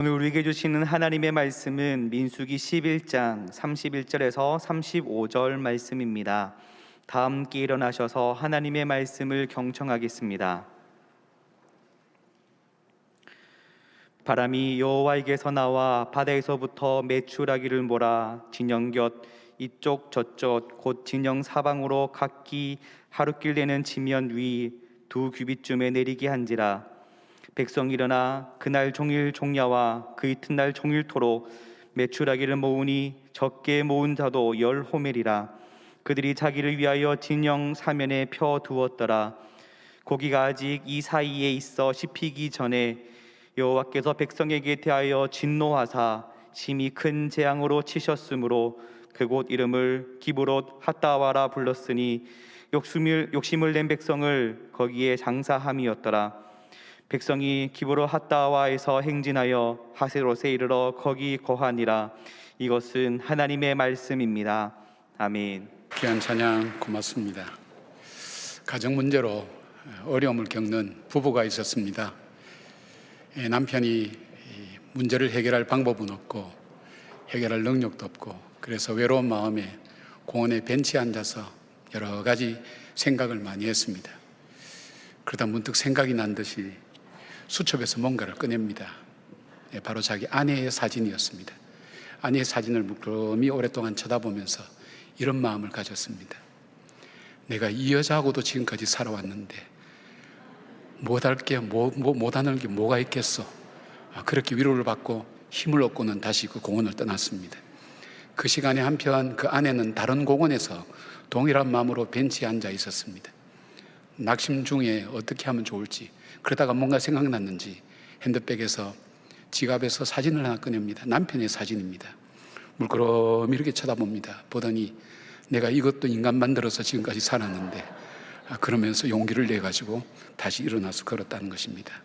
오늘 우리에게 주시는 하나님의 말씀은 민수기 11장 31절에서 35절 말씀입니다. 다 함께 일어나셔서 하나님의 말씀을 경청하겠습니다. 바람이 여호와에게서 나와 바다에서부터 메추라기를 몰아 진영 곁 이쪽 저쪽 곧 진영 사방으로 각기 하루길 내는 지면 위 2규빗쯤에 내리게 한지라. 백성이 일어나 그날 종일 종야와 그 이튿날 종일토록 메추라기를 모으니 적게 모은 자도 10호멜이라. 그들이 자기를 위하여 진영 사면에 펴 두었더라. 고기가 아직 이 사이에 있어 씹히기 전에 여호와께서 백성에게 대하여 진노하사 심히 큰 재앙으로 치셨으므로 그곳 이름을 기브롯 핫다와라 불렀으니 욕심을 낸 백성을 거기에 장사함이었더라. 백성이 기브롯 핫다와에서 행진하여 하세롯에 이르러 거기 거하니라. 이것은 하나님의 말씀입니다. 아멘. 귀한 찬양 고맙습니다. 가정 문제로 어려움을 겪는 부부가 있었습니다. 남편이 문제를 해결할 방법은 없고 해결할 능력도 없고, 그래서 외로운 마음에 공원에 벤치에 앉아서 여러 가지 생각을 많이 했습니다. 그러다 문득 생각이 난 듯이 수첩에서 뭔가를 꺼냅니다. 바로 자기 아내의 사진이었습니다. 아내의 사진을 물끄러미 오랫동안 쳐다보면서 이런 마음을 가졌습니다. 내가 이 여자하고도 지금까지 살아왔는데 못하는 게 뭐가 있겠어. 그렇게 위로를 받고 힘을 얻고는 다시 그 공원을 떠났습니다. 그 시간에 한편 그 아내는 다른 공원에서 동일한 마음으로 벤치에 앉아 있었습니다. 낙심 중에 어떻게 하면 좋을지, 그러다가 뭔가 생각났는지 핸드백에서 지갑에서 사진을 하나 꺼냅니다. 남편의 사진입니다. 물끄러미 이렇게 쳐다봅니다. 보더니 내가 이것도 인간 만들어서 지금까지 살았는데, 그러면서 용기를 내가지고 다시 일어나서 걸었다는 것입니다.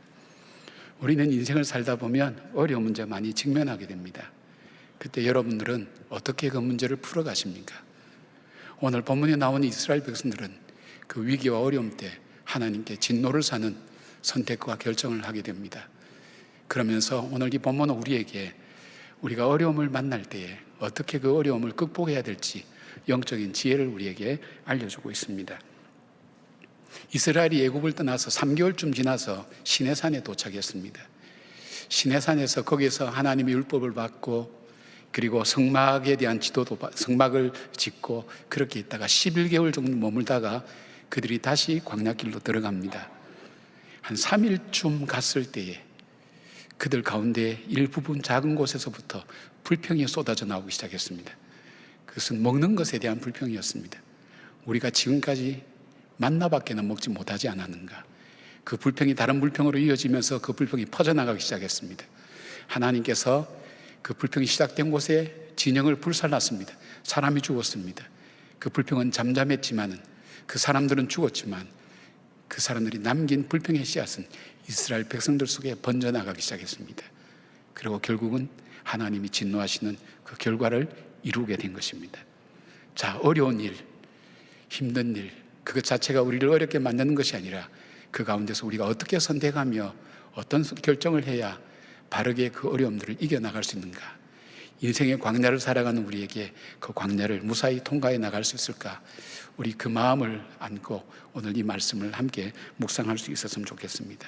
우리는 인생을 살다 보면 어려운 문제 많이 직면하게 됩니다. 그때 여러분들은 어떻게 그 문제를 풀어가십니까? 오늘 본문에 나오는 이스라엘 백성들은 그 위기와 어려움 때 하나님께 진노를 사는 선택과 결정을 하게 됩니다. 그러면서 오늘 이 본문은 우리에게 우리가 어려움을 만날 때에 어떻게 그 어려움을 극복해야 될지 영적인 지혜를 우리에게 알려주고 있습니다. 이스라엘이 애굽을 떠나서 3개월쯤 지나서 시내산에 도착했습니다. 시내산에서 거기서 하나님의 율법을 받고, 그리고 성막에 대한 지도도 성막을 짓고, 그렇게 있다가 11개월 정도 머물다가 그들이 다시 광야길로 들어갑니다. 한 3일쯤 갔을 때에 그들 가운데 일부분 작은 곳에서부터 불평이 쏟아져 나오기 시작했습니다. 그것은 먹는 것에 대한 불평이었습니다. 우리가 지금까지 만나밖에는 먹지 못하지 않았는가. 그 불평이 다른 불평으로 이어지면서 그 불평이 퍼져나가기 시작했습니다. 하나님께서 그 불평이 시작된 곳에 진영을 불살랐습니다. 사람이 죽었습니다. 그 불평은 잠잠했지만은, 그 사람들은 죽었지만 그 사람들이 남긴 불평의 씨앗은 이스라엘 백성들 속에 번져나가기 시작했습니다. 그리고 결국은 하나님이 진노하시는 그 결과를 이루게 된 것입니다. 자, 어려운 일, 힘든 일, 그것 자체가 우리를 어렵게 만드는 것이 아니라 그 가운데서 우리가 어떻게 선택하며 어떤 결정을 해야 바르게 그 어려움들을 이겨나갈 수 있는가. 인생의 광야를 살아가는 우리에게 그 광야를 무사히 통과해 나갈 수 있을까. 우리 그 마음을 안고 오늘 이 말씀을 함께 묵상할 수 있었으면 좋겠습니다.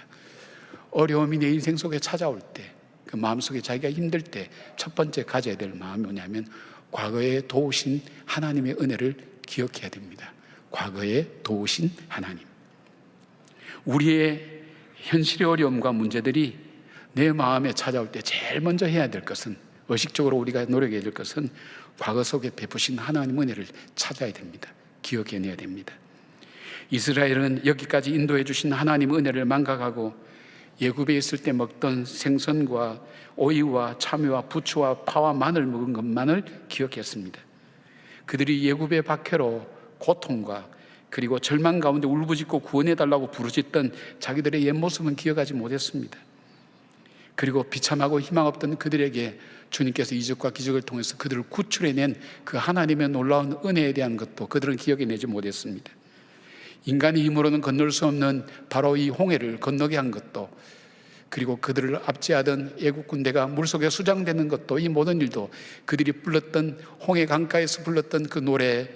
어려움이 내 인생 속에 찾아올 때, 그 마음속에 자기가 힘들 때 첫 번째 가져야 될 마음이 뭐냐면 과거에 도우신 하나님의 은혜를 기억해야 됩니다. 과거에 도우신 하나님. 우리의 현실의 어려움과 문제들이 내 마음에 찾아올 때 제일 먼저 해야 될 것은, 의식적으로 우리가 노력해야 될 것은 과거 속에 베푸신 하나님의 은혜를 찾아야 됩니다. 기억해내야 됩니다. 이스라엘은 여기까지 인도해 주신 하나님의 은혜를 망각하고 애굽에 있을 때 먹던 생선과 오이와 참외와 부추와 파와 마늘 먹은 것만을 기억했습니다. 그들이 애굽의 박해로 고통과 그리고 절망 가운데 울부짖고 구원해달라고 부르짖던 자기들의 옛 모습은 기억하지 못했습니다. 그리고 비참하고 희망 없던 그들에게 주님께서 이적과 기적을 통해서 그들을 구출해낸 그 하나님의 놀라운 은혜에 대한 것도 그들은 기억해내지 못했습니다. 인간의 힘으로는 건널 수 없는 바로 이 홍해를 건너게 한 것도 그리고 그들을 압제하던 애국 군대가 물속에 수장되는 것도, 이 모든 일도 그들이 불렀던 홍해 강가에서 불렀던 그 노래,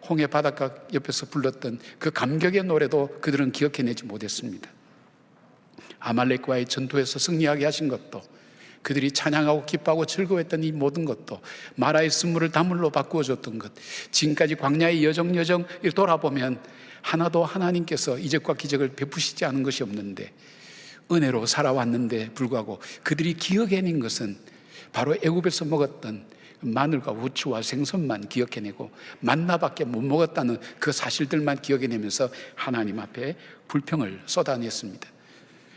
홍해 바닷가 옆에서 불렀던 그 감격의 노래도 그들은 기억해내지 못했습니다. 아말렉과의 전투에서 승리하게 하신 것도, 그들이 찬양하고 기뻐하고 즐거워했던 이 모든 것도, 마라의 쓴물을 다물로 바꾸어줬던 것, 지금까지 광야의 여정을 돌아보면 하나도 하나님께서 이적과 기적을 베푸시지 않은 것이 없는데, 은혜로 살아왔는데 불구하고 그들이 기억해낸 것은 바로 애굽에서 먹었던 마늘과 후추와 생선만 기억해내고 만나밖에 못 먹었다는 그 사실들만 기억해내면서 하나님 앞에 불평을 쏟아냈습니다.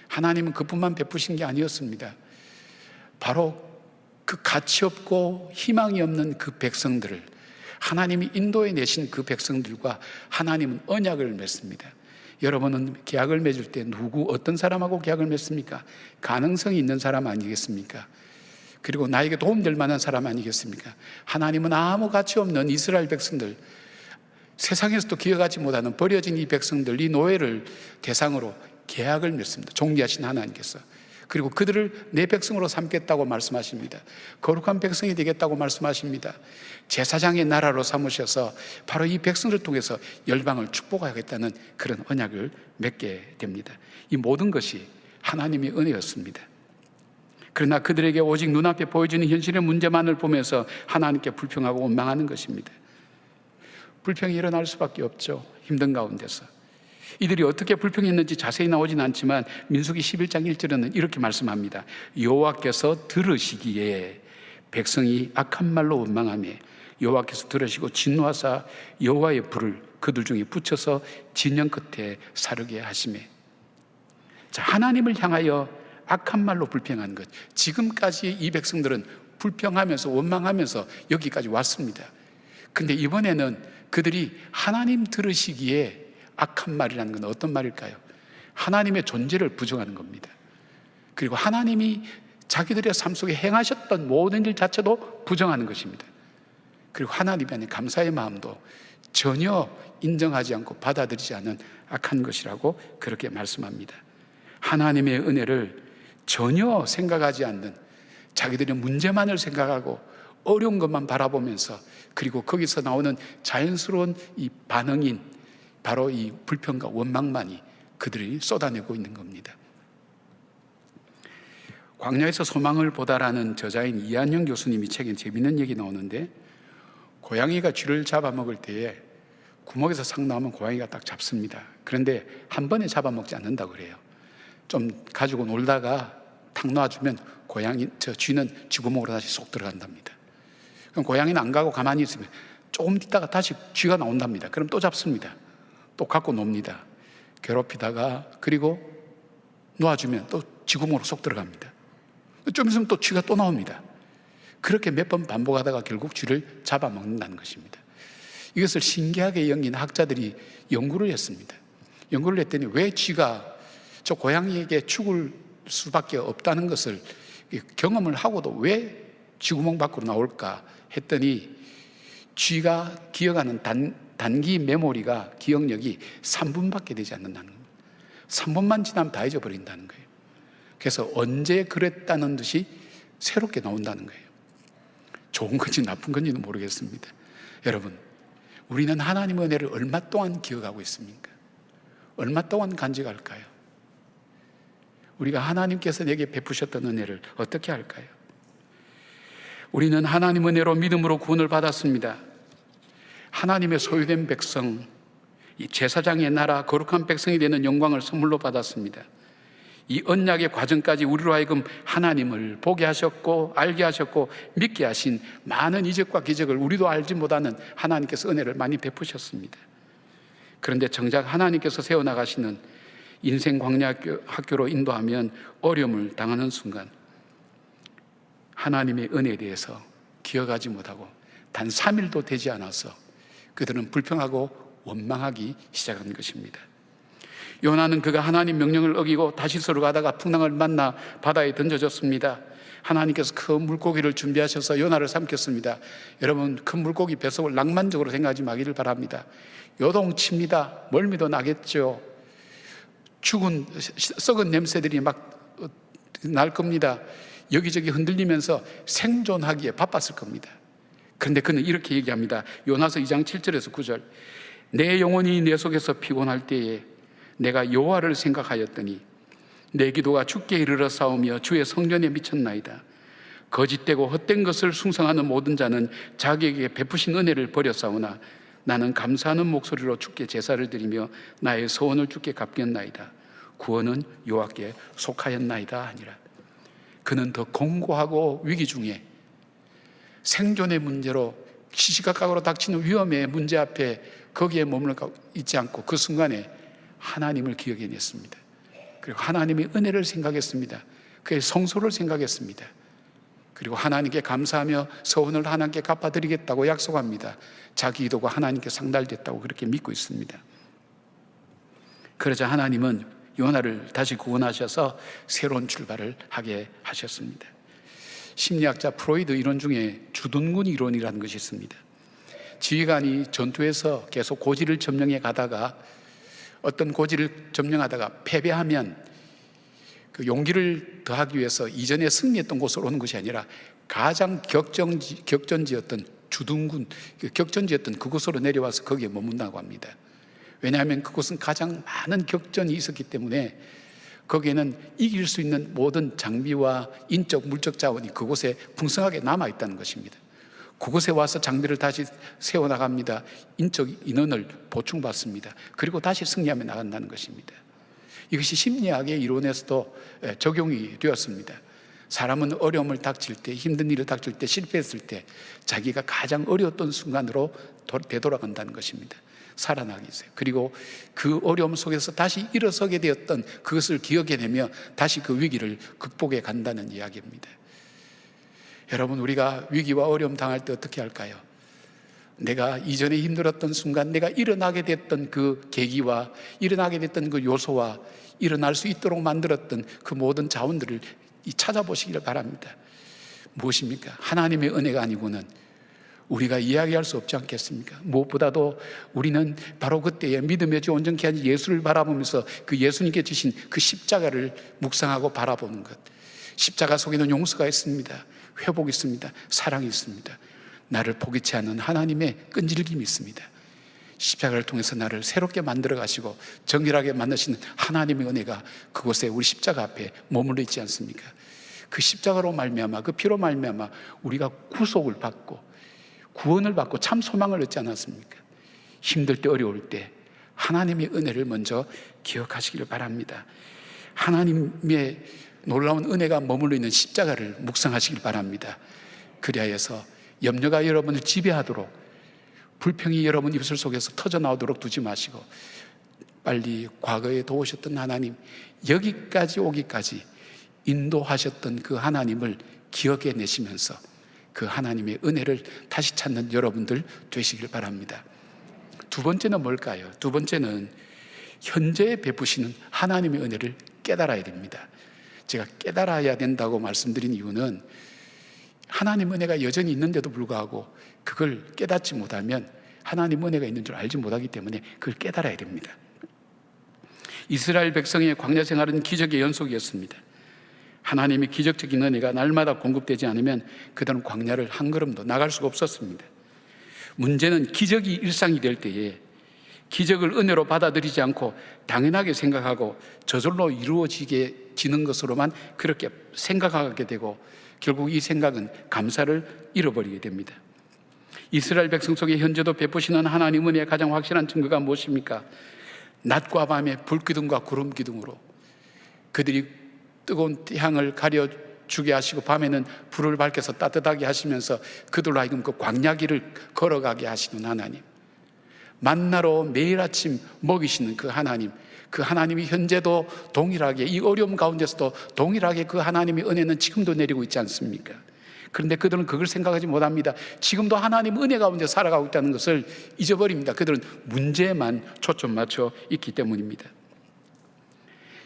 하나님은 그뿐만 베푸신 게 아니었습니다. 바로 그 가치 없고 희망이 없는 그 백성들을, 하나님이 인도해 내신 그 백성들과 하나님은 언약을 맺습니다. 여러분은 계약을 맺을 때 어떤 사람하고 계약을 맺습니까? 가능성이 있는 사람 아니겠습니까? 그리고 나에게 도움될 만한 사람 아니겠습니까? 하나님은 아무 가치 없는 이스라엘 백성들, 세상에서도 기억하지 못하는 버려진 이 백성들, 이 노예를 대상으로 계약을 맺습니다. 존귀하신 하나님께서. 그리고 그들을 내 백성으로 삼겠다고 말씀하십니다. 거룩한 백성이 되겠다고 말씀하십니다. 제사장의 나라로 삼으셔서 바로 이 백성을 통해서 열방을 축복하겠다는 그런 언약을 맺게 됩니다. 이 모든 것이 하나님의 은혜였습니다. 그러나 그들에게 오직 눈앞에 보여지는 현실의 문제만을 보면서 하나님께 불평하고 원망하는 것입니다. 불평이 일어날 수밖에 없죠. 힘든 가운데서. 이들이 어떻게 불평했는지 자세히 나오진 않지만 민수기 11장 1절에는 이렇게 말씀합니다. 여호와께서 들으시기에 백성이 악한 말로 원망하며 여호와께서 들으시고 진노하사 여호와의 불을 그들 중에 붙여서 진영 끝에 사르게 하시매. 자, 하나님을 향하여 악한 말로 불평한 것, 지금까지 이 백성들은 불평하면서 원망하면서 여기까지 왔습니다. 근데 이번에는 그들이 하나님 들으시기에 악한 말이라는 건 어떤 말일까요? 하나님의 존재를 부정하는 겁니다. 그리고 하나님이 자기들의 삶 속에 행하셨던 모든 일 자체도 부정하는 것입니다. 그리고 하나님 안에 감사의 마음도 전혀 인정하지 않고 받아들이지 않은 악한 것이라고 그렇게 말씀합니다. 하나님의 은혜를 전혀 생각하지 않는, 자기들의 문제만을 생각하고 어려운 것만 바라보면서, 그리고 거기서 나오는 자연스러운 이 반응인 바로 이 불평과 원망만이 그들이 쏟아내고 있는 겁니다. 광야에서 소망을 보다라는 저자인 이한영 교수님이 책에 재미있는 얘기 나오는데, 고양이가 쥐를 잡아먹을 때에 구멍에서 상 나오면 고양이가 딱 잡습니다. 그런데 한 번에 잡아먹지 않는다고 그래요. 좀 가지고 놀다가 탁 놔주면 쥐는 쥐구멍으로 다시 쏙 들어간답니다. 그럼 고양이는 안 가고 가만히 있으면 조금 있다가 다시 쥐가 나온답니다. 그럼 또 잡습니다. 또 갖고 놉니다. 괴롭히다가, 그리고 놓아주면 또 쥐구멍으로 쏙 들어갑니다. 좀 있으면 또 쥐가 또 나옵니다. 그렇게 몇 번 반복하다가 결국 쥐를 잡아먹는다는 것입니다. 이것을 신기하게 여긴 학자들이 연구를 했습니다. 연구를 했더니 왜 쥐가 저 고양이에게 죽을 수밖에 없다는 것을 경험을 하고도 왜 쥐구멍 밖으로 나올까 했더니, 쥐가 기억하는 단기 메모리가, 기억력이 3분밖에 되지 않는다는 겁니다. 3분만 지나면 다 잊어버린다는 거예요. 그래서 언제 그랬다는 듯이 새롭게 나온다는 거예요. 좋은 건지 나쁜 건지는 모르겠습니다. 여러분, 우리는 하나님의 은혜를 얼마 동안 기억하고 있습니까? 얼마 동안 간직할까요? 우리가 하나님께서 내게 베푸셨던 은혜를 어떻게 할까요? 우리는 하나님 은혜로 믿음으로 구원을 받았습니다. 하나님의 소유된 백성, 이 제사장의 나라, 거룩한 백성이 되는 영광을 선물로 받았습니다. 이 언약의 과정까지 우리로 하여금 하나님을 보게 하셨고 알게 하셨고 믿게 하신 많은 이적과 기적을 우리도 알지 못하는 하나님께서 은혜를 많이 베푸셨습니다. 그런데 정작 하나님께서 세워나가시는 인생 광야 학교로 인도하면 어려움을 당하는 순간 하나님의 은혜에 대해서 기억하지 못하고 단 3일도 되지 않아서 그들은 불평하고 원망하기 시작한 것입니다. 요나는 그가 하나님 명령을 어기고 다시스로 가다가 풍랑을 만나 바다에 던져졌습니다. 하나님께서 큰 물고기를 준비하셔서 요나를 삼켰습니다. 여러분, 큰 물고기 뱃속을 낭만적으로 생각하지 마기를 바랍니다. 요동칩니다. 멀미도 나겠죠. 썩은 냄새들이 막 날 겁니다. 여기저기 흔들리면서 생존하기에 바빴을 겁니다. 그런데 그는 이렇게 얘기합니다. 요나서 2장 7절에서 9절. 내 영혼이 내 속에서 피곤할 때에 내가 여호와를 생각하였더니 내 기도가 주께 이르러 싸우며 주의 성전에 미쳤나이다. 거짓되고 헛된 것을 숭상하는 모든 자는 자기에게 베푸신 은혜를 버렸사오나 나는 감사하는 목소리로 주께 제사를 드리며 나의 소원을 주께 갚겠나이다. 구원은 여호와께 속하였나이다 하니라. 그는 더 공고하고 위기 중에 생존의 문제로 시시각각으로 닥치는 위험의 문제 앞에 거기에 머물러 있지 않고 그 순간에 하나님을 기억해냈습니다. 그리고 하나님의 은혜를 생각했습니다. 그의 성소를 생각했습니다. 그리고 하나님께 감사하며 소원을 하나님께 갚아드리겠다고 약속합니다. 자기 기도가 하나님께 상달됐다고 그렇게 믿고 있습니다. 그러자 하나님은 요나를 다시 구원하셔서 새로운 출발을 하게 하셨습니다. 심리학자 프로이드 이론 중에 주둔군 이론이라는 것이 있습니다. 지휘관이 전투에서 계속 고지를 점령해 가다가 어떤 고지를 점령하다가 패배하면 그 용기를 더하기 위해서 이전에 승리했던 곳으로 오는 것이 아니라 가장 격전지였던 주둔군, 격전지였던 그곳으로 내려와서 거기에 머문다고 합니다. 왜냐하면 그곳은 가장 많은 격전이 있었기 때문에 거기에는 이길 수 있는 모든 장비와 인적, 물적 자원이 그곳에 풍성하게 남아있다는 것입니다. 그곳에 와서 장비를 다시 세워나갑니다. 인적 인원을 보충받습니다. 그리고 다시 승리하며 나간다는 것입니다. 이것이 심리학의 이론에서도 적용이 되었습니다. 사람은 어려움을 닥칠 때, 힘든 일을 닥칠 때, 실패했을 때 자기가 가장 어려웠던 순간으로 되돌아간다는 것입니다. 살아나기 위해서. 그리고 그 어려움 속에서 다시 일어서게 되었던 그것을 기억해내며 다시 그 위기를 극복해 간다는 이야기입니다. 여러분, 우리가 위기와 어려움 당할 때 어떻게 할까요? 내가 이전에 힘들었던 순간, 내가 일어나게 됐던 그 계기와 일어나게 됐던 그 요소와 일어날 수 있도록 만들었던 그 모든 자원들을 찾아보시기를 바랍니다. 무엇입니까? 하나님의 은혜가 아니고는 우리가 이야기할 수 없지 않겠습니까? 무엇보다도 우리는 바로 그때에 믿음의 주 온전케 하신 예수를 바라보면서 그 예수님께 주신 그 십자가를 묵상하고 바라보는 것. 십자가 속에는 용서가 있습니다. 회복이 있습니다. 사랑이 있습니다. 나를 포기치 않는 하나님의 끈질김이 있습니다. 십자가를 통해서 나를 새롭게 만들어 가시고 정결하게 만드시는 하나님의 은혜가 그곳에 우리 십자가 앞에 머물러 있지 않습니까? 그 십자가로 말미암아, 그 피로 말미암아 우리가 구속을 받고 구원을 받고 참 소망을 얻지 않았습니까? 힘들 때, 어려울 때 하나님의 은혜를 먼저 기억하시기를 바랍니다. 하나님의 놀라운 은혜가 머물러 있는 십자가를 묵상하시길 바랍니다. 그리하여서 염려가 여러분을 지배하도록, 불평이 여러분 입술 속에서 터져나오도록 두지 마시고 빨리 과거에 도우셨던 하나님, 여기까지 오기까지 인도하셨던 그 하나님을 기억해내시면서 그 하나님의 은혜를 다시 찾는 여러분들 되시길 바랍니다. 두 번째는 뭘까요? 두 번째는 현재 베푸시는 하나님의 은혜를 깨달아야 됩니다. 제가 깨달아야 된다고 말씀드린 이유는 하나님 은혜가 여전히 있는데도 불구하고 그걸 깨닫지 못하면 하나님 은혜가 있는 줄 알지 못하기 때문에 그걸 깨달아야 됩니다. 이스라엘 백성의 광야 생활은 기적의 연속이었습니다. 하나님의 기적적인 은혜가 날마다 공급되지 않으면 그들은 광야를 한 걸음도 나갈 수가 없었습니다. 문제는 기적이 일상이 될 때에 기적을 은혜로 받아들이지 않고 당연하게 생각하고 저절로 이루어지는 것으로만 그렇게 생각하게 되고 결국 이 생각은 감사를 잃어버리게 됩니다. 이스라엘 백성 속에 현재도 베푸시는 하나님 은혜의 가장 확실한 증거가 무엇입니까? 낮과 밤의 불기둥과 구름기둥으로 그들이 뜨거운 향을 가려주게 하시고 밤에는 불을 밝혀서 따뜻하게 하시면서 그들로 하여금 그 광야길을 걸어가게 하시는 하나님, 만나로 매일 아침 먹이시는 그 하나님, 그 하나님이 현재도 동일하게 이 어려움 가운데서도 동일하게 그 하나님의 은혜는 지금도 내리고 있지 않습니까? 그런데 그들은 그걸 생각하지 못합니다. 지금도 하나님 은혜 가운데 살아가고 있다는 것을 잊어버립니다. 그들은 문제에만 초점 맞춰 있기 때문입니다.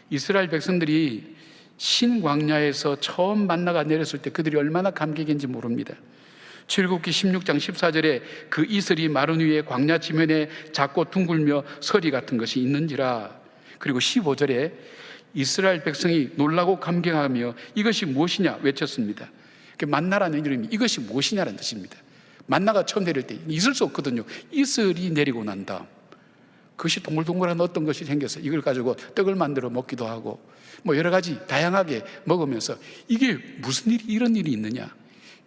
이스라엘 백성들이 신광야에서 처음 만나가 내렸을 때 그들이 얼마나 감격인지 모릅니다. 출애굽기 16장 14절에 그 이슬이 마른 위에 광야 지면에 작고 둥글며 서리 같은 것이 있는지라. 그리고 15절에 이스라엘 백성이 놀라고 감격하며 이것이 무엇이냐 외쳤습니다. 만나라는 이름이 이것이 무엇이냐라는 뜻입니다. 만나가 처음 내릴 때 있을 수 없거든요. 이슬이 내리고 난 다음 그것이 동글동글한 어떤 것이 생겨서 이걸 가지고 떡을 만들어 먹기도 하고 뭐 여러 가지 다양하게 먹으면서 이게 무슨 일이 이런 일이 있느냐,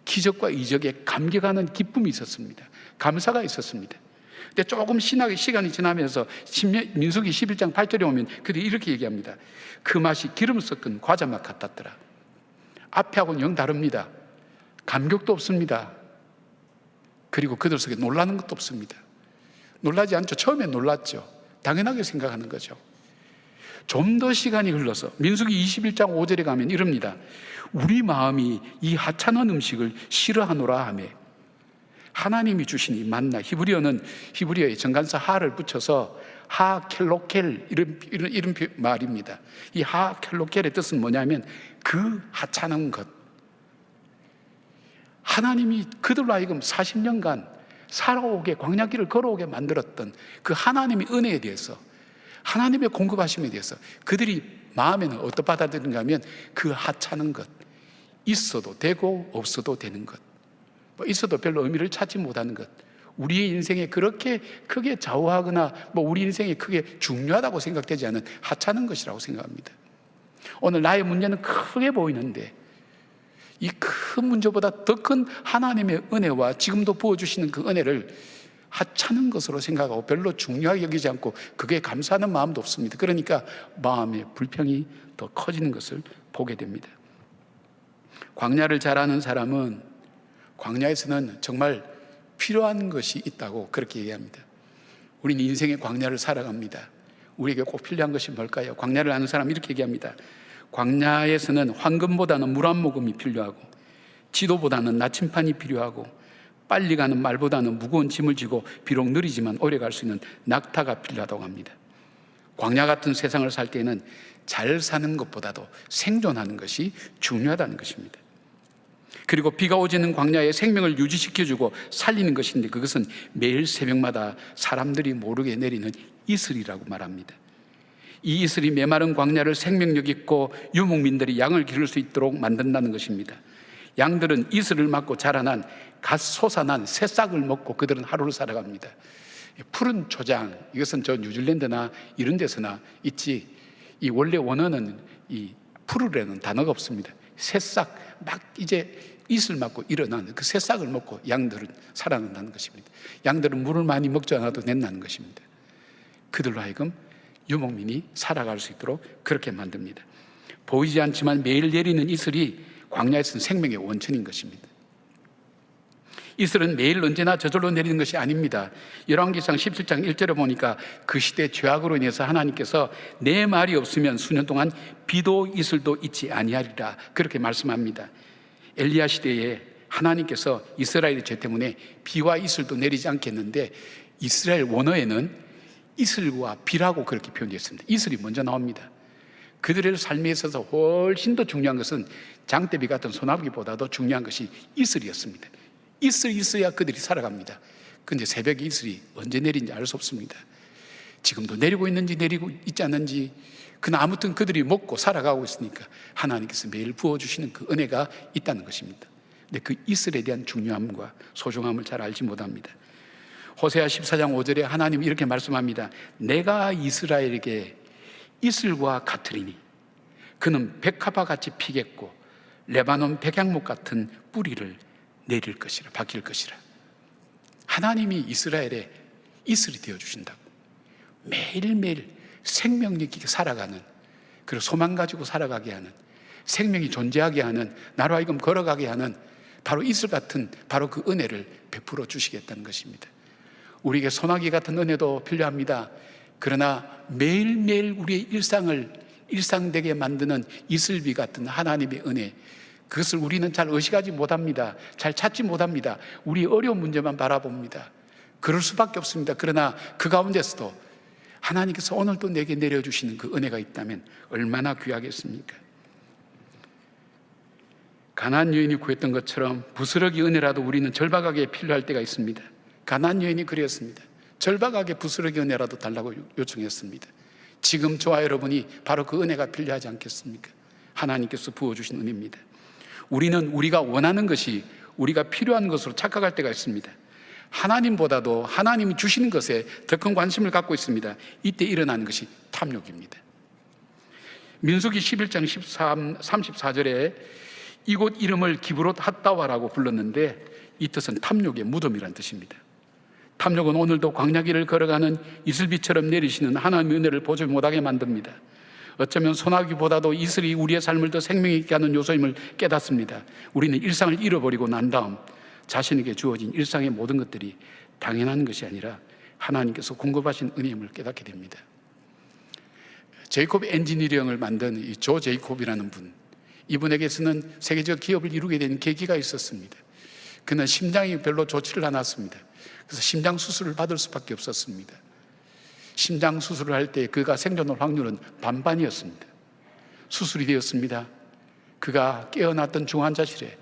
기적과 이적에 감격하는 기쁨이 있었습니다. 감사가 있었습니다. 근데 조금 시간이 지나면서 민수기 11장 8절에 오면 그들이 이렇게 얘기합니다. 그 맛이 기름 섞은 과자 맛 같았더라. 앞에하고는 영 다릅니다. 감격도 없습니다. 그리고 그들 속에 놀라는 것도 없습니다. 놀라지 않죠. 처음엔 놀랐죠. 당연하게 생각하는 거죠. 좀 더 시간이 흘러서 민수기 21장 5절에 가면 이럽니다. 우리 마음이 이 하찮은 음식을 싫어하노라 하며, 하나님이 주신 이 만나, 히브리어의 정관사 하를 붙여서 하켈로켈 이런 말입니다. 이 하켈로켈의 뜻은 뭐냐면 그 하찮은 것. 하나님이 그들로 하여금 40년간 살아오게, 광야길을 걸어오게 만들었던 그 하나님의 은혜에 대해서, 하나님의 공급하심에 대해서 그들이 마음에는 어떻게 받아들이는가 하면 그 하찮은 것, 있어도 되고 없어도 되는 것, 뭐 있어도 별로 의미를 찾지 못하는 것, 우리의 인생에 그렇게 크게 좌우하거나 뭐 우리 인생에 크게 중요하다고 생각되지 않은 하찮은 것이라고 생각합니다. 오늘 나의 문제는 크게 보이는데 이 큰 문제보다 더 큰 하나님의 은혜와 지금도 부어주시는 그 은혜를 하찮은 것으로 생각하고 별로 중요하게 여기지 않고 그게 감사하는 마음도 없습니다. 그러니까 마음의 불평이 더 커지는 것을 보게 됩니다. 광야를 잘 아는 사람은 광야에서는 정말 필요한 것이 있다고 그렇게 얘기합니다. 우리는 인생의 광야를 살아갑니다. 우리에게 꼭 필요한 것이 뭘까요? 광야를 아는 사람은 이렇게 얘기합니다. 광야에서는 황금보다는 물 한 모금이 필요하고, 지도보다는 나침판이 필요하고, 빨리 가는 말보다는 무거운 짐을 지고 비록 느리지만 오래 갈 수 있는 낙타가 필요하다고 합니다. 광야 같은 세상을 살 때는 잘 사는 것보다도 생존하는 것이 중요하다는 것입니다. 그리고 비가 오지는 광야에 생명을 유지시켜주고 살리는 것인데 그것은 매일 새벽마다 사람들이 모르게 내리는 이슬이라고 말합니다. 이 이슬이 메마른 광야를 생명력 있고 유목민들이 양을 기를 수 있도록 만든다는 것입니다. 양들은 이슬을 맞고 자라난 갓 솟아난 새싹을 먹고 그들은 하루를 살아갑니다. 푸른 초장, 이것은 저 뉴질랜드나 이런 데서나 있지, 이 원래 원어는 이 푸르라는 단어가 없습니다. 새싹, 막 이제 이슬 맞고 일어나는 그 새싹을 먹고 양들은 살아난다는 것입니다. 양들은 물을 많이 먹지 않아도 된다는 것입니다. 그들로 하여금 유목민이 살아갈 수 있도록 그렇게 만듭니다. 보이지 않지만 매일 내리는 이슬이 광야에서는 생명의 원천인 것입니다. 이슬은 매일 언제나 저절로 내리는 것이 아닙니다. 열왕기상 17장 1절에 보니까 그 시대 죄악으로 인해서 하나님께서 내 말이 없으면 수년 동안 비도 이슬도 있지 아니하리라 그렇게 말씀합니다. 엘리야 시대에 하나님께서 이스라엘의 죄 때문에 비와 이슬도 내리지 않겠는데 이스라엘 원어에는 이슬과 비라고 그렇게 표현했습니다. 이슬이 먼저 나옵니다. 그들의 삶에 있어서 훨씬 더 중요한 것은 장대비 같은 소나기보다도 중요한 것이 이슬이었습니다. 이슬이 있어야 그들이 살아갑니다. 그런데 새벽에 이슬이 언제 내린지 알 수 없습니다. 지금도 내리고 있는지 내리고 있지 않는지, 그러나 아무튼 그들이 먹고 살아가고 있으니까 하나님께서 매일 부어주시는 그 은혜가 있다는 것입니다. 근데 그 이슬에 대한 중요함과 소중함을 잘 알지 못합니다. 호세아 14장 5절에 하나님이 이렇게 말씀합니다. 내가 이스라엘에게 이슬과 같으리니 그는 백합화 같이 피겠고 레바논 백향목 같은 뿌리를 내릴 것이라, 바뀔 것이라. 하나님이 이스라엘에 이슬이 되어주신다고. 매일매일 생명력 있게 살아가는, 그리고 소망 가지고 살아가게 하는, 생명이 존재하게 하는, 나로 하여금 걸어가게 하는 바로 이슬 같은 바로 그 은혜를 베풀어 주시겠다는 것입니다. 우리에게 소나기 같은 은혜도 필요합니다. 그러나 매일매일 우리의 일상을 일상되게 만드는 이슬비 같은 하나님의 은혜, 그것을 우리는 잘 의식하지 못합니다. 잘 찾지 못합니다. 우리 어려운 문제만 바라봅니다. 그럴 수밖에 없습니다. 그러나 그 가운데서도 하나님께서 오늘도 내게 내려주시는 그 은혜가 있다면 얼마나 귀하겠습니까? 가나안 여인이 구했던 것처럼 부스러기 은혜라도 우리는 절박하게 필요할 때가 있습니다. 가나안 여인이 그랬습니다. 절박하게 부스러기 은혜라도 달라고 요청했습니다. 지금 저와 여러분이 바로 그 은혜가 필요하지 않겠습니까? 하나님께서 부어주신 은혜입니다. 우리는 우리가 원하는 것이 우리가 필요한 것으로 착각할 때가 있습니다. 하나님보다도 하나님이 주시는 것에 더 큰 관심을 갖고 있습니다. 이때 일어나는 것이 탐욕입니다. 민수기 11장 34절에 이곳 이름을 기브롯 핫다와라고 불렀는데 이 뜻은 탐욕의 무덤이란 뜻입니다. 탐욕은 오늘도 광야길을 걸어가는 이슬비처럼 내리시는 하나님의 은혜를 보지 못하게 만듭니다. 어쩌면 소나기보다도 이슬이 우리의 삶을 더 생명 있게 하는 요소임을 깨닫습니다. 우리는 일상을 잃어버리고 난 다음 자신에게 주어진 일상의 모든 것들이 당연한 것이 아니라 하나님께서 공급하신 은혜임을 깨닫게 됩니다. 제이콥 엔지니어링을 만든 이 조 제이콥이라는 분, 이분에게서는 세계적 기업을 이루게 된 계기가 있었습니다. 그는 심장이 별로 좋지를 않았습니다. 그래서 심장 수술을 받을 수밖에 없었습니다. 심장 수술을 할 때 그가 생존할 확률은 반반이었습니다. 수술이 되었습니다. 그가 깨어났던 중환자실에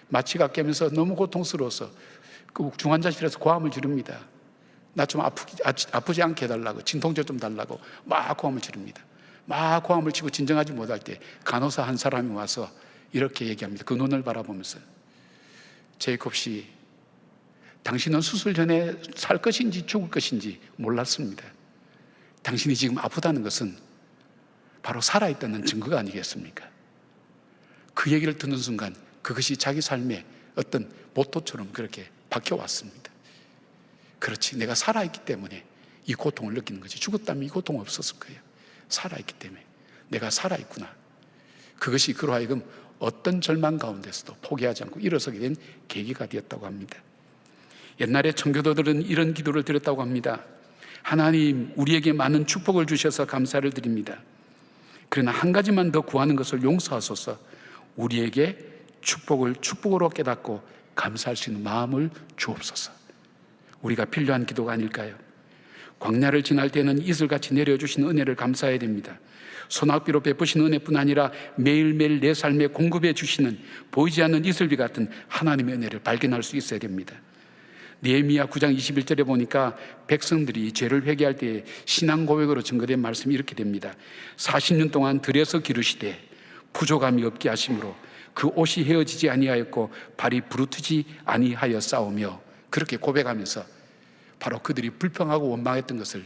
마취가 깨면서 너무 고통스러워서 그 중환자실에서 고함을 지릅니다. 나 좀 아프지 않게 해달라고, 진통제 좀 달라고 막 고함을 지릅니다. 막 고함을 치고 진정하지 못할 때 간호사 한 사람이 와서 이렇게 얘기합니다. 그 눈을 바라보면서, 제이콥 씨, 당신은 수술 전에 살 것인지 죽을 것인지 몰랐습니다. 당신이 지금 아프다는 것은 바로 살아있다는 증거가 아니겠습니까? 그 얘기를 듣는 순간 그것이 자기 삶의 어떤 모토처럼 그렇게 박혀왔습니다. 그렇지, 내가 살아있기 때문에 이 고통을 느끼는 거지. 죽었다면 이 고통 없었을 거예요. 살아있기 때문에 내가 살아있구나. 그것이 그로 하여금 어떤 절망 가운데서도 포기하지 않고 일어서게 된 계기가 되었다고 합니다. 옛날에 청교도들은 이런 기도를 드렸다고 합니다. 하나님, 우리에게 많은 축복을 주셔서 감사를 드립니다. 그러나 한 가지만 더 구하는 것을 용서하소서. 우리에게 축복을 축복으로 깨닫고 감사할 수 있는 마음을 주옵소서. 우리가 필요한 기도가 아닐까요? 광야를 지날 때는 이슬같이 내려주신 은혜를 감사해야 됩니다. 소낙비로 베푸신 은혜뿐 아니라 매일매일 내 삶에 공급해 주시는 보이지 않는 이슬비 같은 하나님의 은혜를 발견할 수 있어야 됩니다. 느헤미야 9장 21절에 보니까 백성들이 죄를 회개할 때 신앙 고백으로 증거된 말씀이 이렇게 됩니다. 40년 동안 들에서 기르시되 부족함이 없게 하심으로 그 옷이 헤어지지 아니하였고 발이 부르트지 아니하여 싸우며, 그렇게 고백하면서 바로 그들이 불평하고 원망했던 것을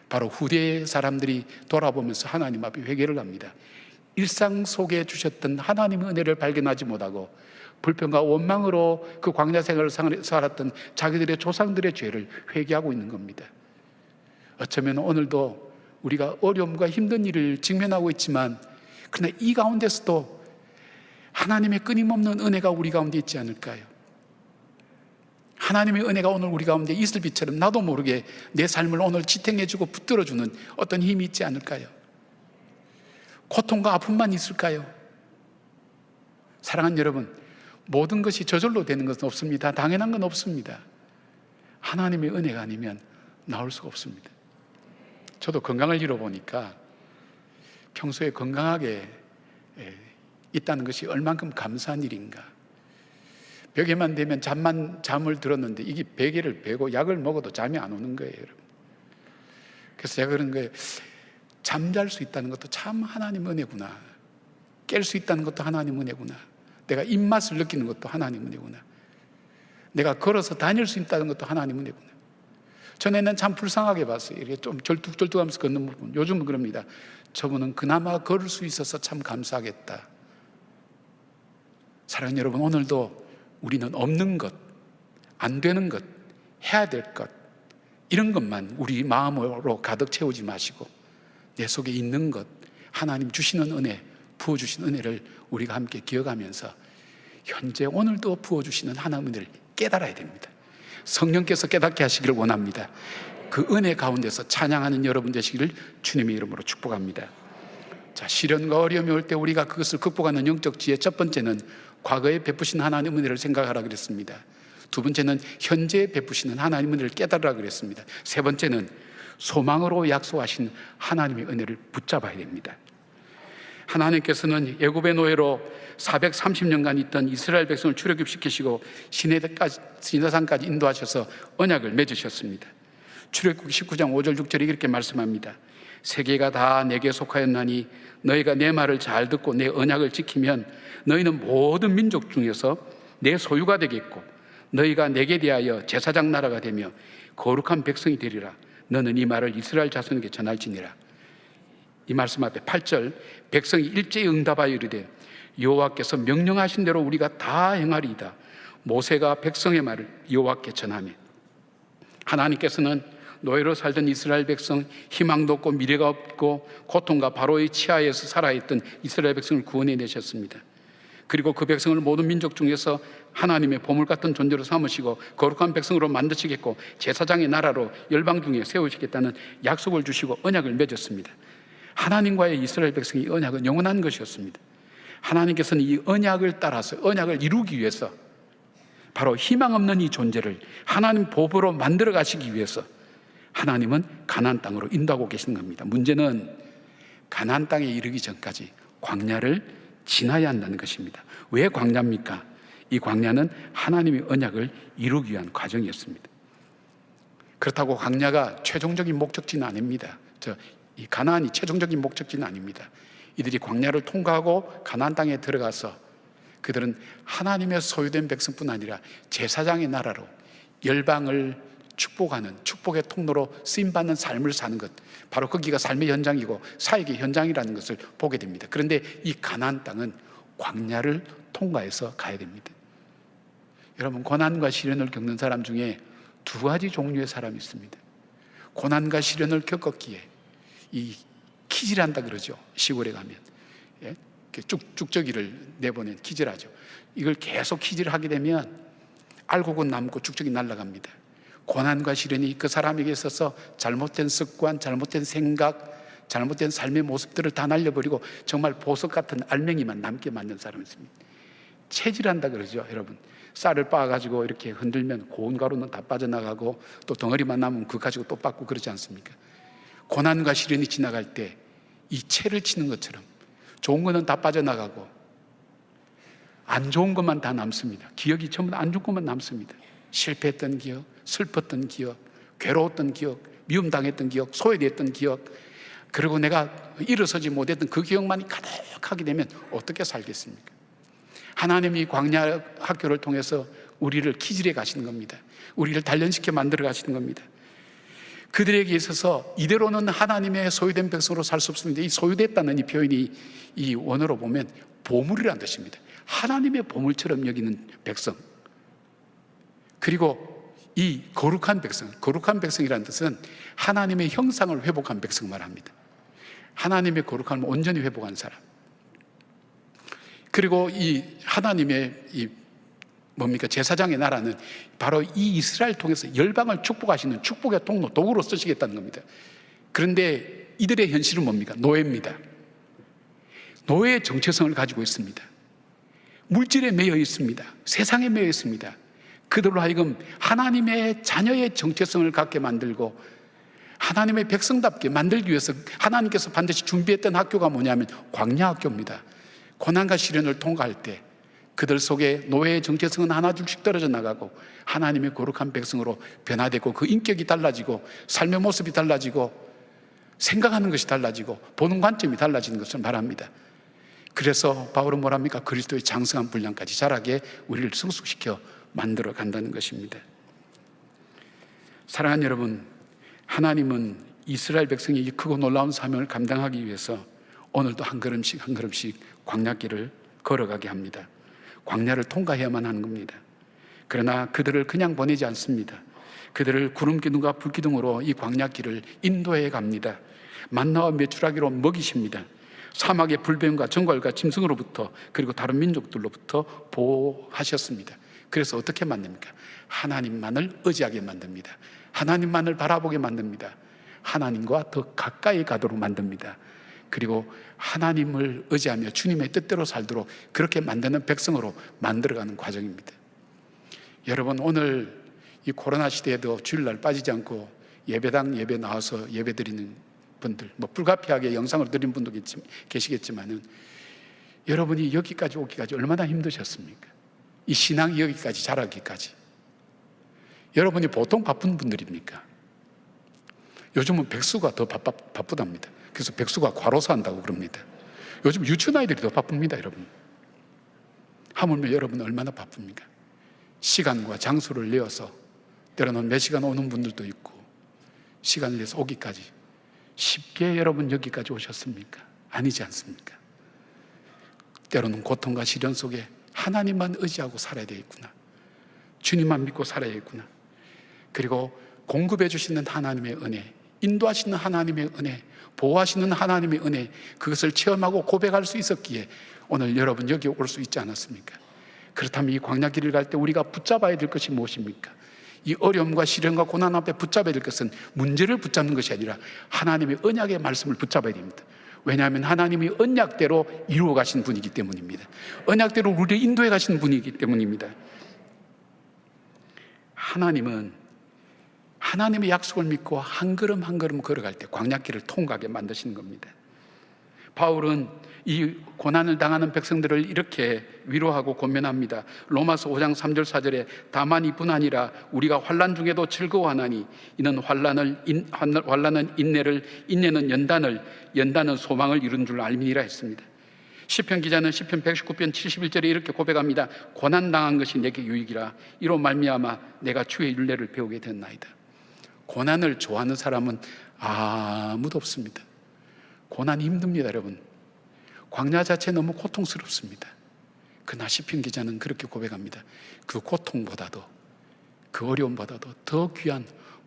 바로 후대의 사람들이 돌아보면서 하나님 앞에 회개를 합니다. 일상 속에 주셨던 하나님의 은혜를 발견하지 못하고 불평과 원망으로 그 광야 생활을 살았던 자기들의 조상들의 죄를 회개하고 있는 겁니다. 어쩌면 오늘도 우리가 어려움과 힘든 일을 직면하고 있지만, 그러나 이 가운데서도 하나님의 끊임없는 은혜가 우리 가운데 있지 않을까요? 하나님의 은혜가 오늘 우리 가운데 이슬비처럼 나도 모르게 내 삶을 오늘 지탱해주고 붙들어주는 어떤 힘이 있지 않을까요? 고통과 아픔만 있을까요? 사랑하는 여러분, 모든 것이 저절로 되는 것은 없습니다. 당연한 건 없습니다. 하나님의 은혜가 아니면 나올 수가 없습니다. 저도 건강을 잃어보니까 평소에 건강하게 있다는 것이 얼만큼 감사한 일인가. 벽에만 되면 잠을 들었는데 이게 베개를 베고 약을 먹어도 잠이 안 오는 거예요, 여러분. 그래서 제가 그런 거예요. 잠잘 수 있다는 것도 참 하나님 은혜구나. 깰 수 있다는 것도 하나님 은혜구나. 내가 입맛을 느끼는 것도 하나님 은혜구나. 내가 걸어서 다닐 수 있다는 것도 하나님 은혜구나. 전에는 참 불쌍하게 봤어요. 이렇게 좀 절뚝절뚝하면서 걷는 부분. 요즘은 그럽니다. 저분은 그나마 걸을 수 있어서 참 감사하겠다. 사랑하는 여러분, 오늘도 우리는 없는 것, 안 되는 것, 해야 될 것, 이런 것만 우리 마음으로 가득 채우지 마시고 내 속에 있는 것, 하나님 주시는 은혜, 부어주신 은혜를 우리가 함께 기억하면서 현재 오늘도 부어주시는 하나님의 은혜를 깨달아야 됩니다. 성령께서 깨닫게 하시기를 원합니다. 그 은혜 가운데서 찬양하는 여러분 되시기를 주님의 이름으로 축복합니다. 자, 시련과 어려움이 올 때 우리가 그것을 극복하는 영적 지혜, 첫 번째는 과거에 베푸신 하나님의 은혜를 생각하라 그랬습니다. 두 번째는 현재 베푸시는 하나님의 은혜를 깨달으라 그랬습니다. 세 번째는 소망으로 약속하신 하나님의 은혜를 붙잡아야 됩니다. 하나님께서는 애굽의 노예로 430년간 있던 이스라엘 백성을 출애굽시키시고 시내산까지 인도하셔서 언약을 맺으셨습니다. 출애굽기 19장 5절 6절에 이렇게 말씀합니다. 세계가 다 내게 속하였나니 너희가 내 말을 잘 듣고 내 언약을 지키면 너희는 모든 민족 중에서 내 소유가 되겠고 너희가 내게 대하여 제사장 나라가 되며 거룩한 백성이 되리라. 너는 이 말을 이스라엘 자손에게 전할지니라. 이 말씀 앞에 8절 백성이 일제히 응답하여 이르되 여호와께서 명령하신 대로 우리가 다 행하리이다. 모세가 백성의 말을 여호와께 전하며 하나님께서는 노예로 살던 이스라엘 백성, 희망도 없고 미래가 없고 고통과 바로의 치하에서 살아있던 이스라엘 백성을 구원해내셨습니다. 그리고 그 백성을 모든 민족 중에서 하나님의 보물 같은 존재로 삼으시고 거룩한 백성으로 만드시겠고 제사장의 나라로 열방 중에 세우시겠다는 약속을 주시고 언약을 맺었습니다. 하나님과의 이스라엘 백성의 언약은 영원한 것이었습니다. 하나님께서는 이 언약을 따라서 언약을 이루기 위해서 바로 희망 없는 이 존재를 하나님 보부로 만들어 가시기 위해서 하나님은 가나안 땅으로 인도하고 계시는 겁니다. 문제는 가나안 땅에 이르기 전까지 광야를 지나야 한다는 것입니다. 왜 광야입니까? 이 광야는 하나님의 언약을 이루기 위한 과정이었습니다. 그렇다고 광야가 최종적인 목적지는 아닙니다. 이 가나안이 최종적인 목적지는 아닙니다. 이들이 광야를 통과하고 가나안 땅에 들어가서 그들은 하나님의 소유된 백성뿐 아니라 제사장의 나라로 열방을 축복하는 축복의 통로로 쓰임받는 삶을 사는 것, 바로 거기가 삶의 현장이고 사역의 현장이라는 것을 보게 됩니다. 그런데 이 가나안 땅은 광야를 통과해서 가야 됩니다. 여러분, 고난과 시련을 겪는 사람 중에 두 가지 종류의 사람이 있습니다. 고난과 시련을 겪었기에 이 키질한다 그러죠. 시골에 가면 쭉저기를 내보낸 키질하죠. 이걸 계속 키질하게 되면 알곡은 남고 쭉저기 날아갑니다. 고난과 시련이 그 사람에게 있어서 잘못된 습관, 잘못된 생각, 잘못된 삶의 모습들을 다 날려버리고 정말 보석 같은 알맹이만 남게 만든 사람이 있습니다. 체질한다 그러죠. 여러분, 쌀을 빻아가지고 이렇게 흔들면 고운 가루는 다 빠져나가고 또 덩어리만 남으면 그거 가지고 또 빻고 그러지 않습니까? 고난과 시련이 지나갈 때 이 채를 치는 것처럼 좋은 거는 다 빠져나가고 안 좋은 것만 다 남습니다. 기억이 전부 다 안 좋은 것만 남습니다. 실패했던 기억, 슬펐던 기억, 괴로웠던 기억, 미움당했던 기억, 소외됐던 기억, 그리고 내가 일어서지 못했던 그 기억만이 가득하게 되면 어떻게 살겠습니까? 하나님이 광야 학교를 통해서 우리를 키질해 가시는 겁니다. 우리를 단련시켜 만들어 가시는 겁니다. 그들에게 있어서 이대로는 하나님의 소유된 백성으로 살 수 없습니다. 이 소유됐다는 이 표현이 이 원어로 보면 보물이라는 뜻입니다. 하나님의 보물처럼 여기는 백성. 그리고 이 거룩한 백성, 거룩한 백성이라는 뜻은 하나님의 형상을 회복한 백성 말합니다. 하나님의 거룩함을 온전히 회복한 사람. 그리고 이 하나님의 이 뭡니까? 제사장의 나라는 바로 이 이스라엘 통해서 열방을 축복하시는 축복의 통로, 도구로 쓰시겠다는 겁니다. 그런데 이들의 현실은 뭡니까? 노예입니다. 노예의 정체성을 가지고 있습니다. 물질에 매여 있습니다. 세상에 매여 있습니다. 그들로 하여금 하나님의 자녀의 정체성을 갖게 만들고 하나님의 백성답게 만들기 위해서 하나님께서 반드시 준비했던 학교가 뭐냐면 광야 학교입니다. 고난과 시련을 통과할 때 그들 속에 노예의 정체성은 하나둘씩 떨어져 나가고 하나님의 거룩한 백성으로 변화되고 그 인격이 달라지고 삶의 모습이 달라지고 생각하는 것이 달라지고 보는 관점이 달라지는 것을 말합니다. 그래서 바울은 뭐랍니까? 그리스도의 장성한 분량까지 자라게 우리를 성숙시켜 만들어 간다는 것입니다. 사랑하는 여러분, 하나님은 이스라엘 백성이 이 크고 놀라운 사명을 감당하기 위해서 오늘도 한 걸음씩 한 걸음씩 광야길을 걸어가게 합니다. 광야를 통과해야만 하는 겁니다. 그러나 그들을 그냥 보내지 않습니다. 그들을 구름 기둥과 불 기둥으로 이 광야길을 인도해 갑니다. 만나와 메추라기로 먹이십니다. 사막의 불뱀과 정갈과 짐승으로부터 그리고 다른 민족들로부터 보호하셨습니다. 그래서 어떻게 만듭니까? 하나님만을 의지하게 만듭니다. 하나님만을 바라보게 만듭니다. 하나님과 더 가까이 가도록 만듭니다. 그리고 하나님을 의지하며 주님의 뜻대로 살도록 그렇게 만드는 백성으로 만들어가는 과정입니다. 여러분, 오늘 이 코로나 시대에도 주일날 빠지지 않고 예배당 예배 나와서 예배 드리는 분들, 뭐 불가피하게 영상을 드린 분도 계시겠지만은 여러분이 여기까지 오기까지 얼마나 힘드셨습니까? 이 신앙이 여기까지 자라기까지. 여러분이 보통 바쁜 분들입니까? 요즘은 백수가 더 바쁘답니다. 그래서 백수가 과로사 한다고 그럽니다. 요즘 유치원 아이들이 더 바쁩니다, 여러분. 하물며 여러분 얼마나 바쁩니까? 시간과 장소를 내어서 때로는 몇 시간 오는 분들도 있고 시간을 내서 오기까지 쉽게 여러분 여기까지 오셨습니까? 아니지 않습니까? 때로는 고통과 시련 속에 하나님만 의지하고 살아야 되겠구나. 주님만 믿고 살아야겠구나. 그리고 공급해 주시는 하나님의 은혜, 인도하시는 하나님의 은혜, 보호하시는 하나님의 은혜, 그것을 체험하고 고백할 수 있었기에 오늘 여러분 여기 올 수 있지 않았습니까? 그렇다면 이 광야길을 갈 때 우리가 붙잡아야 될 것이 무엇입니까? 이 어려움과 시련과 고난 앞에 붙잡아야 될 것은 문제를 붙잡는 것이 아니라 하나님의 언약의 말씀을 붙잡아야 됩니다. 왜냐하면 하나님이 언약대로 이루어 가신 분이기 때문입니다. 언약대로 우리를 인도해 가시는 분이기 때문입니다. 하나님은 하나님의 약속을 믿고 한 걸음 한 걸음 걸어갈 때 광야길을 통과하게 만드시는 겁니다. 바울은 이 고난을 당하는 백성들을 이렇게 위로하고 권면합니다. 로마서 5장 3절 4절에 다만 이뿐 아니라 우리가 환난 중에도 즐거워하나니 이는 환난은 인내를, 인내는 연단을, 연단은 소망을 이룬 줄 알미니라 했습니다. 시편 기자는 시편 119편 71절에 이렇게 고백합니다. 고난 당한 것이 내게 유익이라 이로 말미암아 내가 주의 율례를 배우게 됐나이다. 고난을 좋아하는 사람은 아무도 없습니다. 고난이 힘듭니다, 여러분. 광야 자체 너무 고통스럽습니다. 그러나 시편 기자는 그렇게 고백합니다. 그 고통보다도, 그 어려움보다도 더 귀한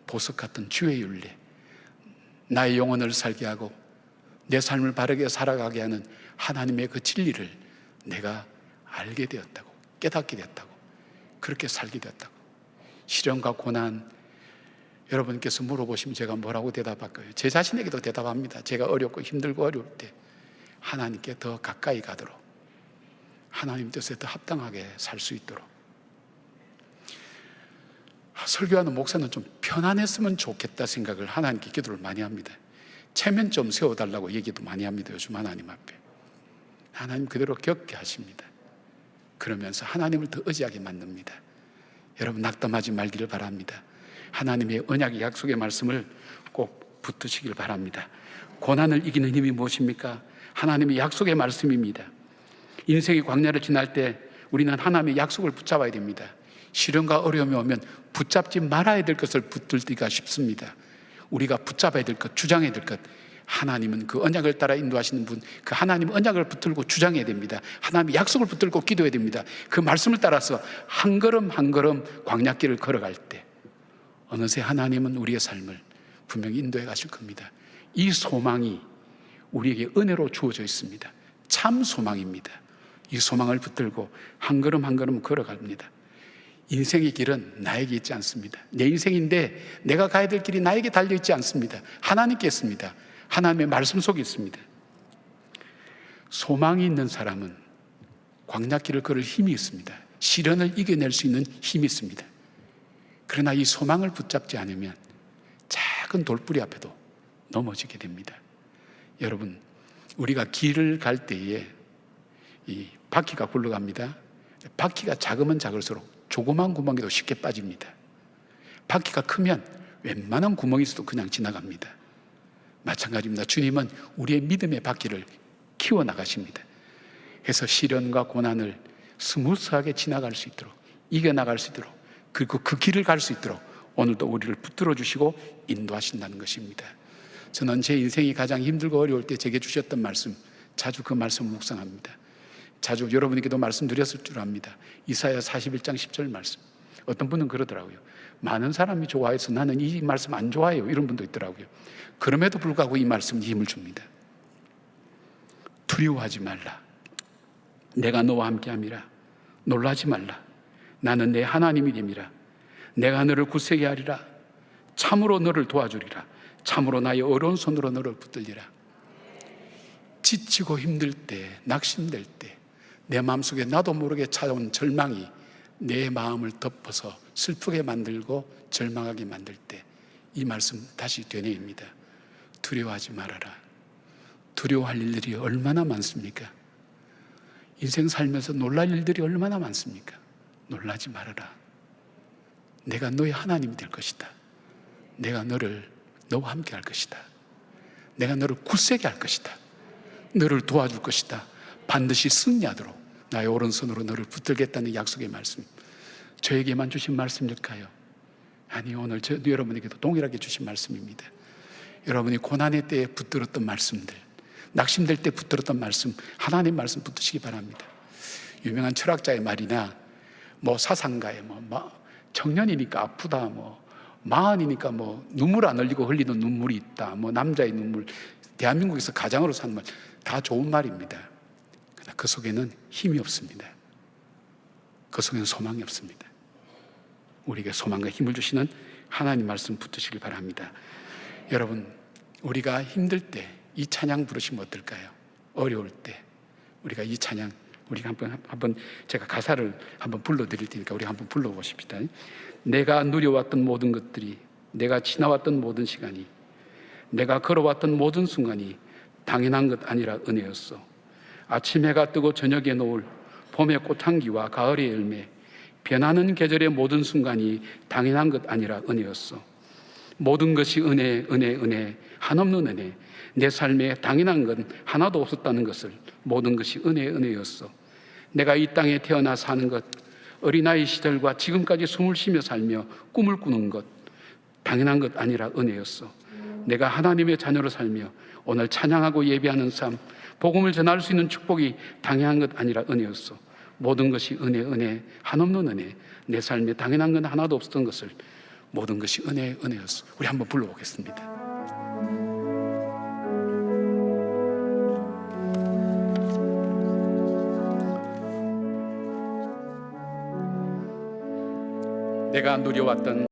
보석 같은 주의 율례, 나의 영혼을 살게 하고 내 삶을 바르게 살아가게 하는 하나님의 그 진리를 내가 알게 되었다고, 깨닫게 되었다고, 그렇게 살게 되었다고. 시련과 고난, 여러분께서 물어보시면 제가 뭐라고 대답할까요? 제 자신에게도 대답합니다. 제가 어렵고 힘들고 어려울 때 하나님께 더 가까이 가도록, 하나님 뜻에 더 합당하게 살 수 있도록. 설교하는 목사는 좀 편안했으면 좋겠다 생각을 하나님께 기도를 많이 합니다. 체면 좀 세워달라고 얘기도 많이 합니다. 요즘 하나님 앞에. 하나님 그대로 겪게 하십니다. 그러면서 하나님을 더 의지하게 만듭니다. 여러분 낙담하지 말기를 바랍니다. 하나님의 언약의 약속의 말씀을 꼭 붙드시길 바랍니다. 고난을 이기는 힘이 무엇입니까? 하나님의 약속의 말씀입니다. 인생의 광야를 지날 때 우리는 하나님의 약속을 붙잡아야 됩니다. 시련과 어려움이 오면 붙잡지 말아야 될 것을 붙들기가 쉽습니다. 우리가 붙잡아야 될 것, 주장해야 될 것, 하나님은 그 언약을 따라 인도하시는 분, 그 하나님 언약을 붙들고 주장해야 됩니다. 하나님의 약속을 붙들고 기도해야 됩니다. 그 말씀을 따라서 한 걸음 한 걸음 광야길을 걸어갈 때 어느새 하나님은 우리의 삶을 분명히 인도해 가실 겁니다. 이 소망이 우리에게 은혜로 주어져 있습니다. 참 소망입니다. 이 소망을 붙들고 한 걸음 한 걸음 걸어갑니다. 인생의 길은 나에게 있지 않습니다. 내 인생인데 내가 가야 될 길이 나에게 달려있지 않습니다. 하나님께 있습니다. 하나님의 말씀 속에 있습니다. 소망이 있는 사람은 광야길을 걸을 힘이 있습니다. 시련을 이겨낼 수 있는 힘이 있습니다. 그러나 이 소망을 붙잡지 않으면 작은 돌뿌리 앞에도 넘어지게 됩니다. 여러분, 우리가 길을 갈 때에 이 바퀴가 굴러갑니다. 바퀴가 작으면 작을수록 조그만 구멍에도 쉽게 빠집니다. 바퀴가 크면 웬만한 구멍이 있어도 그냥 지나갑니다. 마찬가지입니다. 주님은 우리의 믿음의 바퀴를 키워나가십니다. 그래서 시련과 고난을 스무스하게 지나갈 수 있도록, 이겨나갈 수 있도록, 그리고 그 길을 갈 수 있도록 오늘도 우리를 붙들어 주시고 인도하신다는 것입니다. 저는 제 인생이 가장 힘들고 어려울 때 제게 주셨던 말씀, 자주 그 말씀을 묵상합니다. 자주 여러분에게도 말씀드렸을 줄 압니다. 이사야 41장 10절 말씀. 어떤 분은 그러더라고요. 많은 사람이 좋아해서 나는 이 말씀 안 좋아해요. 이런 분도 있더라고요. 그럼에도 불구하고 이 말씀이 힘을 줍니다. 두려워하지 말라. 내가 너와 함께함이라. 놀라지 말라. 나는 내 하나님이 됨이라. 내가 너를 굳세게 하리라. 참으로 너를 도와주리라. 참으로 나의 어려운 손으로 너를 붙들리라. 지치고 힘들 때, 낙심될 때, 내 마음속에 나도 모르게 찾아온 절망이 내 마음을 덮어서 슬프게 만들고 절망하게 만들 때 이 말씀 다시 되뇌입니다. 두려워하지 말아라. 두려워할 일들이 얼마나 많습니까? 인생 살면서 놀랄 일들이 얼마나 많습니까? 놀라지 말아라. 내가 너의 하나님이 될 것이다. 내가 너를 너와 함께 할 것이다. 내가 너를 굳세게 할 것이다. 너를 도와줄 것이다. 반드시 승리하도록 나의 오른손으로 너를 붙들겠다는 약속의 말씀, 저에게만 주신 말씀일까요? 아니, 오늘 여러분에게도 동일하게 주신 말씀입니다. 여러분이 고난의 때에 붙들었던 말씀들, 낙심될 때 붙들었던 말씀, 하나님 말씀 붙드시기 바랍니다. 유명한 철학자의 말이나 사상가의 청년이니까 아프다, 마흔이니까 눈물 안 흘리고 흘리는 눈물이 있다, 남자의 눈물, 대한민국에서 가장으로 산 말, 다 좋은 말입니다. 그러나 그 속에는 힘이 없습니다. 그 속에는 소망이 없습니다. 우리에게 소망과 힘을 주시는 하나님 말씀 붙드시길 바랍니다. 여러분, 우리가 힘들 때 이 찬양 부르시면 어떨까요? 어려울 때 우리가 이 찬양, 우리가 한번 제가 가사를 한번 불러드릴 테니까 우리 한번 불러보십시다. 내가 누려왔던 모든 것들이, 내가 지나왔던 모든 시간이, 내가 걸어왔던 모든 순간이 당연한 것 아니라 은혜였어. 아침 해가 뜨고 저녁에 노을, 봄의 꽃향기와 가을의 열매, 변하는 계절의 모든 순간이 당연한 것 아니라 은혜였어. 모든 것이 은혜, 은혜, 은혜, 한없는 은혜. 내 삶에 당연한 건 하나도 없었다는 것을, 모든 것이 은혜, 은혜였어. 내가 이 땅에 태어나 사는 것, 어린아이 시절과 지금까지 숨을 쉬며 살며 꿈을 꾸는 것, 당연한 것 아니라 은혜였어. 내가 하나님의 자녀로 살며 오늘 찬양하고 예배하는 삶, 복음을 전할 수 있는 축복이 당연한 것 아니라 은혜였어. 모든 것이 은혜, 은혜, 한없는 은혜. 내 삶에 당연한 건 하나도 없었던 것을, 모든 것이 은혜, 은혜였어. 우리 한번 불러보겠습니다. 내가 누려왔던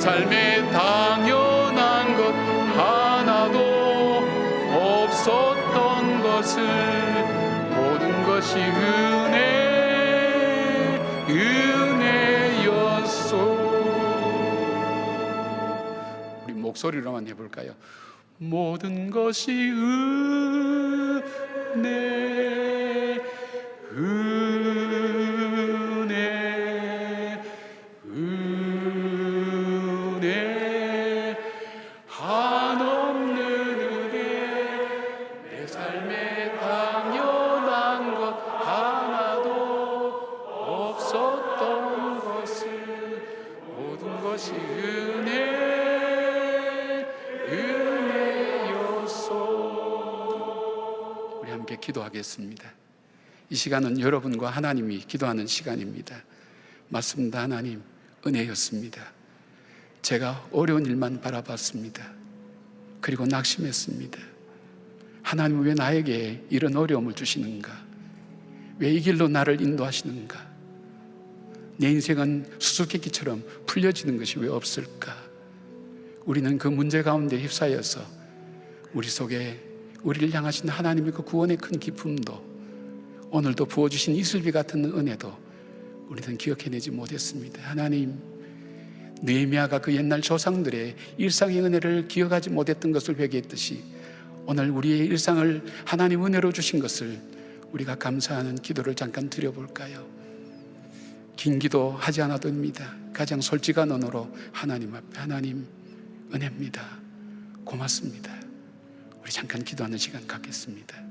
삶에 당연한 것 하나도 없었던 것을 모든 것이 은혜였소. 우리 목소리로만 해볼까요? 모든 것이 은혜, 은혜, 은혜, 한없는 은혜. 내 삶에 당연한 것 하나도 없었던 것을 모든 것이 은혜였소. 우리 함께 기도하겠습니다. 이 시간은 여러분과 하나님이 기도하는 시간입니다. 맞습니다. 하나님, 은혜였습니다. 제가 어려운 일만 바라봤습니다. 그리고 낙심했습니다. 하나님, 왜 나에게 이런 어려움을 주시는가? 왜 이 길로 나를 인도하시는가? 내 인생은 수수께끼처럼 풀려지는 것이 왜 없을까? 우리는 그 문제 가운데 휩싸여서 우리 속에 우리를 향하신 하나님의 그 구원의 큰 기쁨도, 오늘도 부어주신 이슬비 같은 은혜도 우리는 기억해내지 못했습니다. 하나님, 느헤미야가 그 옛날 조상들의 일상의 은혜를 기억하지 못했던 것을 회개했듯이 오늘 우리의 일상을 하나님 은혜로 주신 것을 우리가 감사하는 기도를 잠깐 드려볼까요? 긴 기도 하지 않아도 됩니다. 가장 솔직한 언어로 하나님 앞에, 하나님 은혜입니다, 고맙습니다. 우리 잠깐 기도하는 시간 갖겠습니다.